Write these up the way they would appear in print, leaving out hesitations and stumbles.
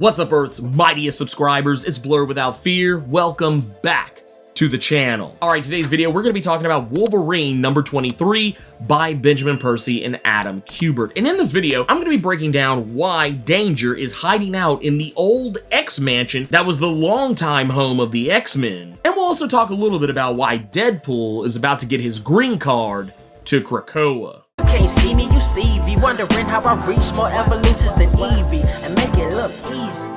What's up, Earth's mightiest subscribers? It's Blerd without fear. Welcome back to the channel. Alright, today's video, we're going to be talking about Wolverine number 23 by Benjamin Percy and Adam Kubert. And in this video, I'm going to be breaking down why Danger is hiding out in the old X-Mansion that was the longtime home of the X-Men. And we'll also talk a little bit about why Deadpool is about to get his green card to Krakoa. You can't see me, you Stevie, wondering how I reach more evolutions than Evie and make it look easy.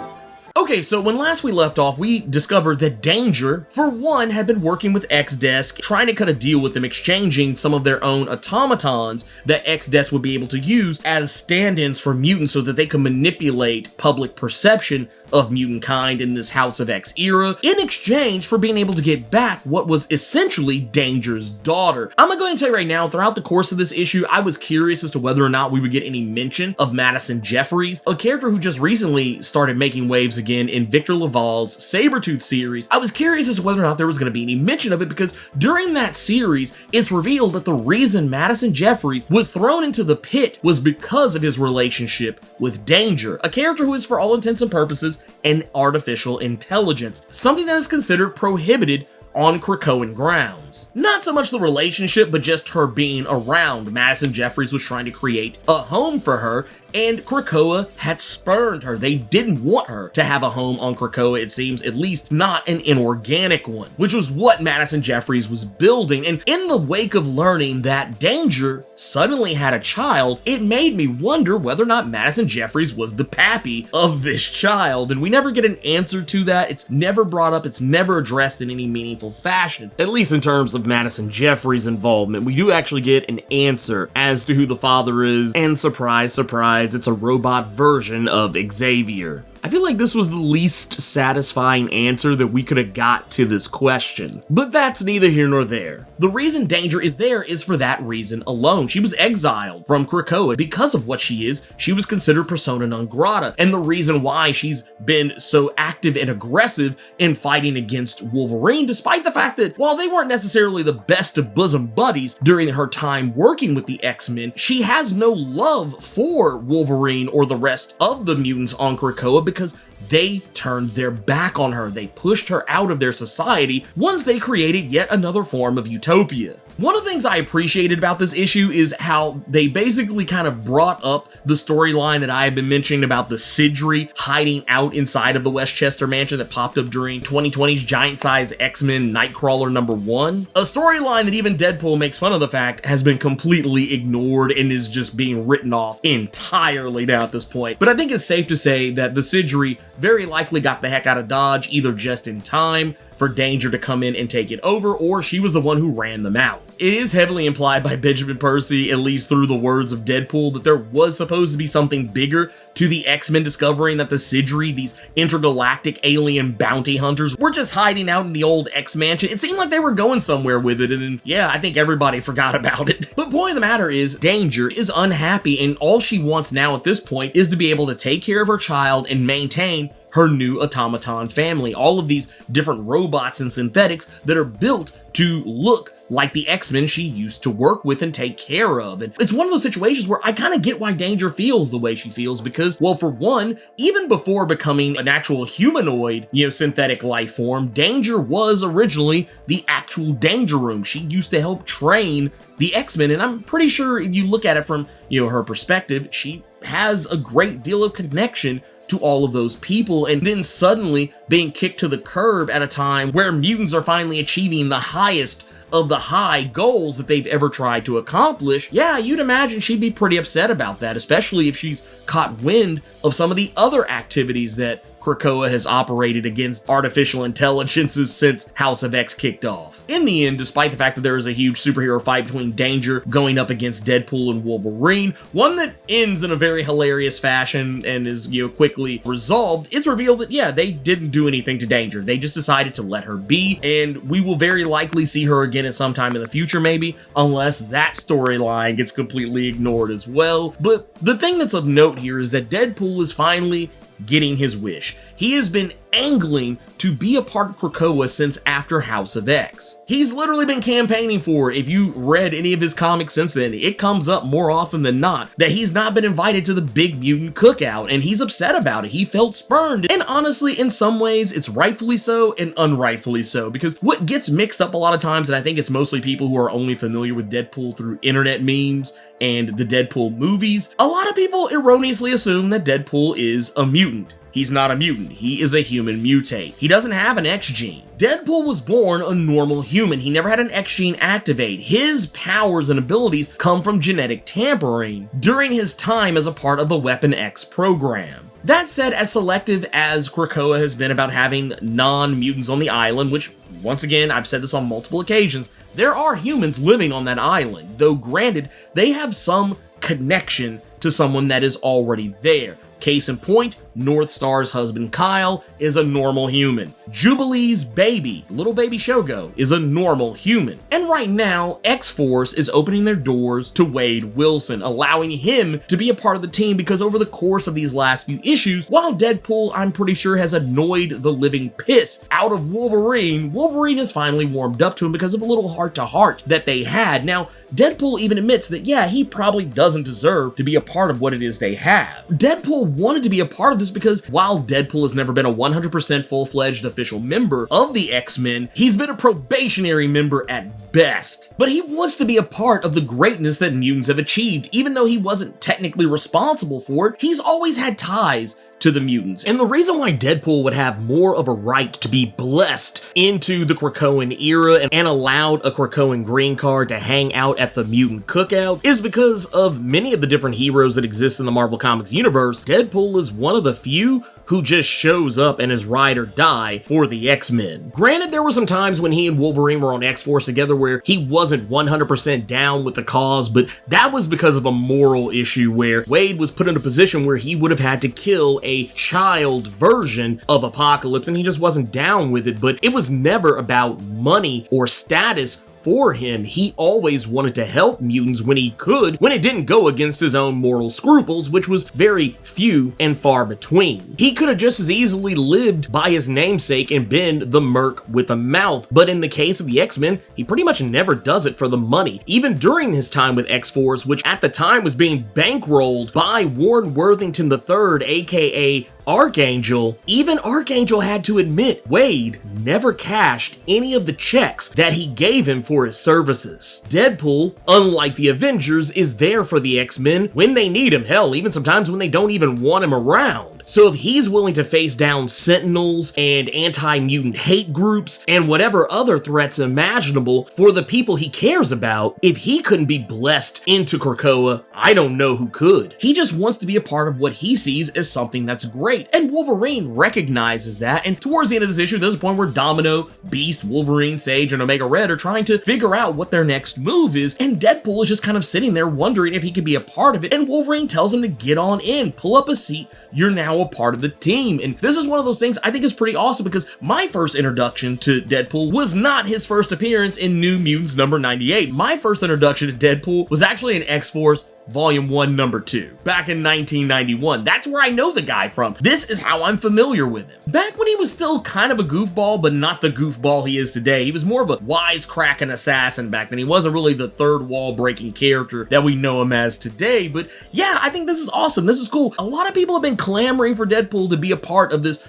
Okay, so when last we left off, we discovered that Danger, for one, had been working with X-Desk, trying to cut a deal with them, exchanging some of their own automatons that X-Desk would be able to use as stand-ins for mutants so that they could manipulate public perception of mutant kind in this House of X era, in exchange for being able to get back what was essentially Danger's daughter. I'm gonna go ahead and tell you right now, throughout the course of this issue, I was curious as to whether or not we would get any mention of Madison Jeffries, a character who just recently started making waves again in Victor Laval's Sabretooth series. I was curious as to whether or not there was going to be any mention of it, because during that series, it's revealed that the reason Madison Jeffries was thrown into the pit was because of his relationship with Danger, a character who is, for all intents and purposes, an artificial intelligence, something that is considered prohibited on Krakoan grounds. Not so much the relationship, but just her being around. Madison Jeffries was trying to create a home for her, and Krakoa had spurned her. They didn't want her to have a home on Krakoa, it seems, at least not an inorganic one, which was what Madison Jeffries was building. And in the wake of learning that Danger suddenly had a child, it made me wonder whether or not Madison Jeffries was the pappy of this child. And we never get an answer to that. It's never brought up. It's never addressed in any meaningful fashion, at least in terms of Madison Jeffries' involvement. We do actually get an answer as to who the father is, and surprise, surprise, it's a robot version of Xavier. I feel like this was the least satisfying answer that we could have got to this question. But that's neither here nor there. The reason Danger is there is for that reason alone. She was exiled from Krakoa. Because of what she is, she was considered persona non grata. And the reason why she's been so active and aggressive in fighting against Wolverine, despite the fact that while they weren't necessarily the best of bosom buddies during her time working with the X-Men, she has no love for Wolverine or the rest of the mutants on Krakoa, because they turned their back on her. They pushed her out of their society once they created yet another form of utopia. One of the things I appreciated about this issue is how they basically kind of brought up the storyline that I have been mentioning about the Sidri hiding out inside of the Westchester mansion that popped up during 2020's giant-size X-Men Nightcrawler number 1. A storyline that even Deadpool makes fun of the fact has been completely ignored and is just being written off entirely now at this point. But I think it's safe to say that the Sidri very likely got the heck out of Dodge, either just in time for Danger to come in and take it over, or she was the one who ran them out. It is heavily implied by Benjamin Percy, at least through the words of Deadpool, that there was supposed to be something bigger to the X-Men discovering that the Sidri, these intergalactic alien bounty hunters, were just hiding out in the old X-Mansion. It seemed like they were going somewhere with it, and yeah, I think everybody forgot about it. But point of the matter is, Danger is unhappy, and all she wants now at this point is to be able to take care of her child and maintain her new automaton family. All of these different robots and synthetics that are built to look like the X-Men she used to work with and take care of. And it's one of those situations where I kind of get why Danger feels the way she feels, because, well, for one, even before becoming an actual humanoid, synthetic life form, Danger was originally the actual Danger Room. She used to help train the X-Men, and I'm pretty sure if you look at it from, her perspective, she has a great deal of connection to all of those people, and then suddenly being kicked to the curb at a time where mutants are finally achieving the highest of the high goals that they've ever tried to accomplish. Yeah, you'd imagine she'd be pretty upset about that, especially if she's caught wind of some of the other activities that Krakoa has operated against artificial intelligences since House of X kicked off. In the end, despite the fact that there is a huge superhero fight between Danger going up against Deadpool and Wolverine, one that ends in a very hilarious fashion and is, quickly resolved, it's revealed that, yeah, they didn't do anything to Danger. They just decided to let her be, and we will very likely see her again at some time in the future, maybe, unless that storyline gets completely ignored as well. But the thing that's of note here is that Deadpool is finally getting his wish. He has been angling to be a part of Krakoa since after House of X. He's literally been campaigning for it. If you read any of his comics since then, it comes up more often than not that he's not been invited to the Big Mutant Cookout, and he's upset about it. He felt spurned, and honestly, in some ways, it's rightfully so and unrightfully so, because what gets mixed up a lot of times, and I think it's mostly people who are only familiar with Deadpool through internet memes and the Deadpool movies, a lot of people erroneously assume that Deadpool is a mutant. He's not a mutant. He is a human mutate. He doesn't have an X gene. Deadpool was born a normal human. He never had an X gene activate. His powers and abilities come from genetic tampering during his time as a part of the Weapon X program. That said, as selective as Krakoa has been about having non-mutants on the island, which, once again, I've said this on multiple occasions, there are humans living on that island, though granted, they have some connection to someone that is already there. Case in point, North Star's husband Kyle is a normal human. Jubilee's baby, little baby Shogo, is a normal human. And right now, X-Force is opening their doors to Wade Wilson, allowing him to be a part of the team because over the course of these last few issues, while Deadpool, I'm pretty sure, has annoyed the living piss out of Wolverine, Wolverine has finally warmed up to him because of a little heart-to-heart that they had. Now, Deadpool even admits that, yeah, he probably doesn't deserve to be a part of what it is they have. Deadpool wanted to be a part of this because while Deadpool has never been a 100% full-fledged official member of the X-Men, he's been a probationary member at best. But he wants to be a part of the greatness that mutants have achieved. Even though he wasn't technically responsible for it, he's always had ties to the mutants. And the reason why Deadpool would have more of a right to be blessed into the Krakoan era and allowed a Krakoan green card to hang out at the mutant cookout is because of many of the different heroes that exist in the Marvel Comics universe. Deadpool is one of the few who just shows up and is ride or die for the X-Men. Granted, there were some times when he and Wolverine were on X-Force together where he wasn't 100% down with the cause, but that was because of a moral issue where Wade was put in a position where he would have had to kill a child version of Apocalypse, and he just wasn't down with it. But it was never about money or status for him. He always wanted to help mutants when he could, when it didn't go against his own moral scruples, which was very few and far between. He could have just as easily lived by his namesake and been the merc with a mouth, but in the case of the X-Men, he pretty much never does it for the money. Even during his time with X-Force, which at the time was being bankrolled by Warren Worthington III, aka Archangel, even Archangel had to admit Wade never cashed any of the checks that he gave him for his services. Deadpool, unlike the Avengers, is there for the X-Men when they need him, hell, even sometimes when they don't even want him around. So if he's willing to face down Sentinels and anti-mutant hate groups and whatever other threats imaginable for the people he cares about, if he couldn't be blessed into Krakoa, I don't know who could. He just wants to be a part of what he sees as something that's great, and Wolverine recognizes that, and towards the end of this issue, there's a point where Domino, Beast, Wolverine, Sage, and Omega Red are trying to figure out what their next move is, and Deadpool is just kind of sitting there wondering if he could be a part of it, and Wolverine tells him to get on in, pull up a seat, you're now a part of the team. And this is one of those things I think is pretty awesome because my first introduction to Deadpool was not his first appearance in New Mutants number 98. My first introduction to Deadpool was actually in X-Force Volume 1, Number 2, back in 1991. That's where I know the guy from. This is how I'm familiar with him. Back when he was still kind of a goofball, but not the goofball he is today. He was more of a wisecracking assassin back then. He wasn't really the third wall breaking character that we know him as today. But yeah, I think this is awesome. This is cool. A lot of people have been clamoring for Deadpool to be a part of this,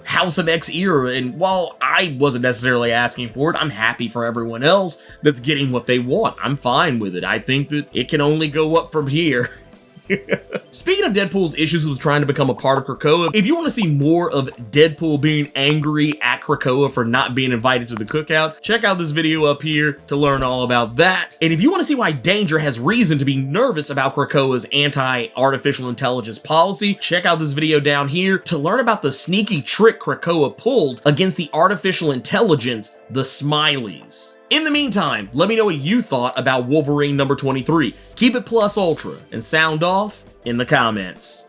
House of X era. And while I wasn't necessarily asking for it, I'm happy for everyone else that's getting what they want. I'm fine with it. I think that it can only go up from here. Speaking of Deadpool's issues with trying to become a part of Krakoa, if you want to see more of Deadpool being angry at Krakoa for not being invited to the cookout, check out this video up here to learn all about that. And if you want to see why Danger has reason to be nervous about Krakoa's anti-artificial intelligence policy, check out this video down here to learn about the sneaky trick Krakoa pulled against the artificial intelligence, the Smileys. In the meantime, let me know what you thought about Wolverine number 23. Keep it plus ultra and sound off in the comments.